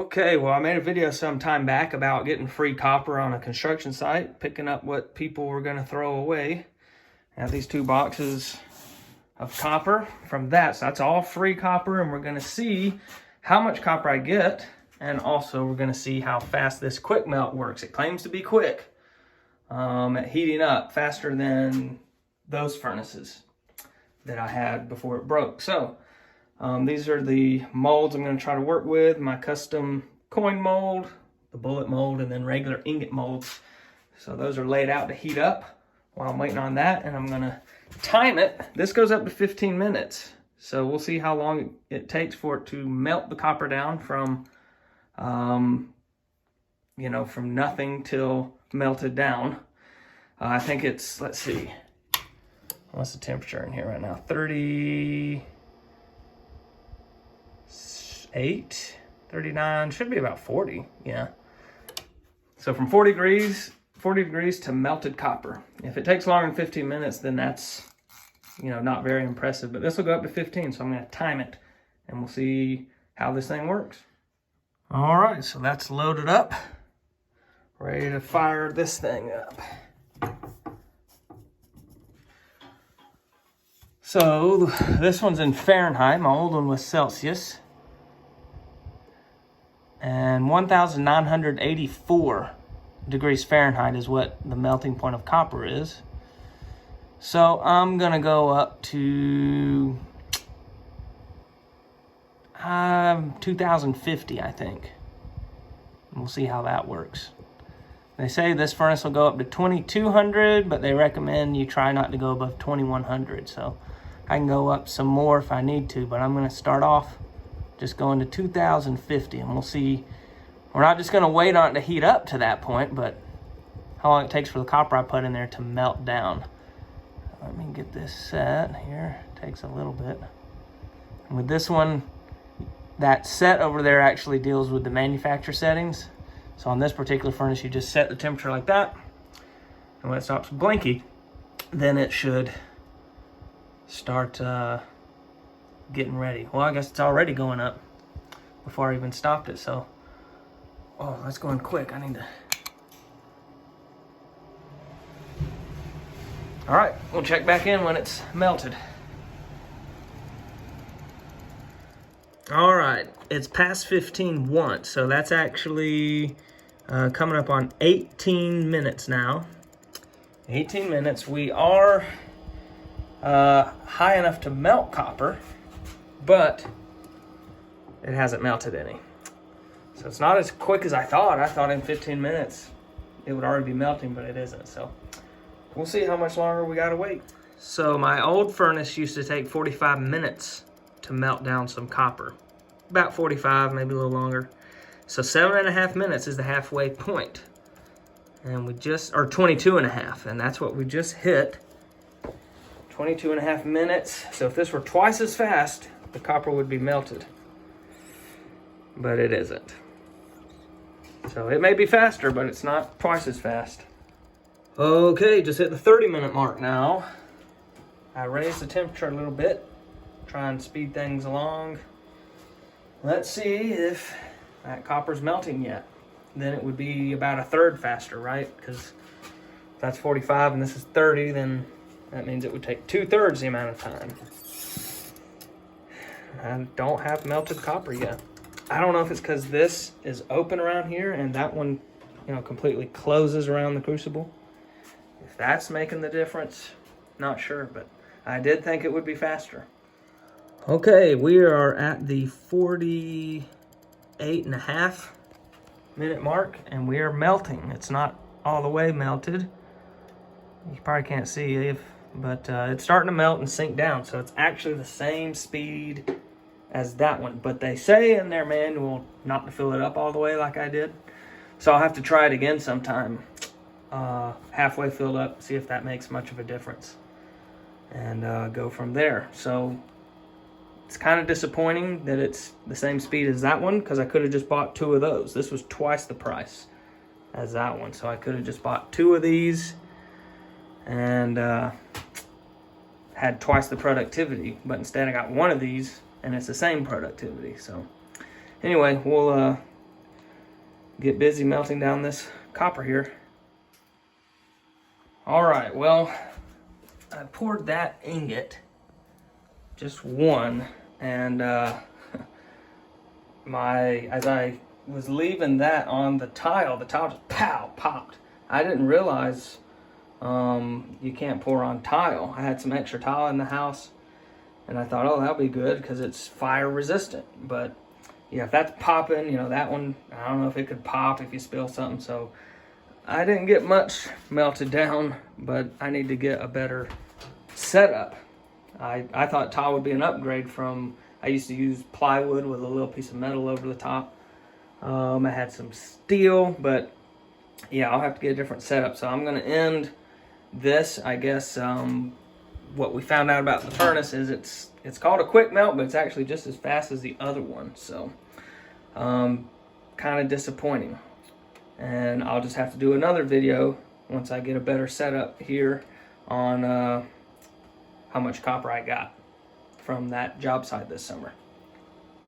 Okay, well, I made a video some time back about getting free copper on a construction site, picking up what people were going to throw away. I have these 2 boxes of copper from that, so that's all free copper, and we're going to see how much copper I get, and also we're going to see how fast this QuikMelt works. It claims to be quick at heating up, faster than those furnaces that I had before it broke. So these are the molds I'm going to try to work with, my custom coin mold, the bullet mold, and then regular ingot molds. So those are laid out to heat up while I'm waiting on that, and I'm going to time it. This goes up to 15 minutes. So we'll see how long it takes for it to melt the copper down from, from nothing till melted down. I think it's, let's see, what's the temperature in here right now? 38, 39, should be about 40, yeah. So from 40 degrees to melted copper. If it takes longer than 15 minutes, then that's, not very impressive. But this will go up to 15, so I'm going to time it, and we'll see how this thing works. All right, so that's loaded up. Ready to fire this thing up. So this one's in Fahrenheit. My old one was Celsius. And 1,984 degrees Fahrenheit is what the melting point of copper is. So I'm going to go up to 2,050, I think. And we'll see how that works. They say this furnace will go up to 2,200, but they recommend you try not to go above 2,100. So I can go up some more if I need to, but I'm going to start off just going to 2,050, and we'll see. We're not just going to wait on it to heat up to that point, but how long it takes for the copper I put in there to melt down. Let me get this set here. It takes a little bit. And with this one, that set over there actually deals with the manufacturer settings. So on this particular furnace, you just set the temperature like that, and when it stops blinking, then it should start getting ready. Well, I guess it's already going up before I even stopped it, so oh, that's going quick. I need to. All right, we'll check back in when it's melted. All right, it's past 15 once, so that's actually coming up on 18 minutes now. 18 minutes. We are high enough to melt copper, but it hasn't melted any. So it's not as quick as I thought. I thought in 15 minutes it would already be melting, but it isn't. So we'll see how much longer we gotta wait. So my old furnace used to take 45 minutes to melt down some copper. About 45, maybe a little longer. So 7.5 minutes is the halfway point. And we just, or 22.5, and that's what we just hit. 22.5 minutes. So if this were twice as fast, the copper would be melted. But it isn't. So it may be faster, but it's not twice as fast. Okay, just hit the 30-minute mark now. I raised the temperature a little bit, try and speed things along. Let's see if that copper's melting yet. Then it would be about a third faster, right? Because if that's 45 and this is 30, then that means it would take 2/3 the amount of time. I don't have melted copper yet. I don't know if it's because this is open around here and that one, completely closes around the crucible. If that's making the difference, not sure, but I did think it would be faster. Okay, we are at the 48.5 minute mark, and we are melting. It's not all the way melted. You probably can't see, but it's starting to melt and sink down, so it's actually the same speed as that one. But they say in their manual not to fill it up all the way like I did. So I'll have to try it again sometime. Halfway filled up, see if that makes much of a difference. And go from there. So it's kind of disappointing that it's the same speed as that one, because I could have just bought 2 of those. This was twice the price as that one. So I could have just bought 2 of these and had twice the productivity. But instead I got 1 of these and it's the same productivity. So anyway, we'll get busy melting down this copper here. All right, well, I poured that ingot, just one, and as I was leaving that on the tile just popped. I didn't realize you can't pour on tile. I had some extra tile in the house, and I thought, oh, that'll be good because it's fire resistant. But yeah, if that's popping, you know, that one, I don't know if it could pop if you spill something. So I didn't get much melted down, but I need to get a better setup. I thought tile would be an upgrade from, I used to use plywood with a little piece of metal over the top. I had some steel, but yeah, I'll have to get a different setup. So I'm gonna end this, I guess. What we found out about the furnace is it's called a QuikMelt, but it's actually just as fast as the other one. So kind of disappointing. And I'll just have to do another video once I get a better setup here on how much copper I got from that job site this summer.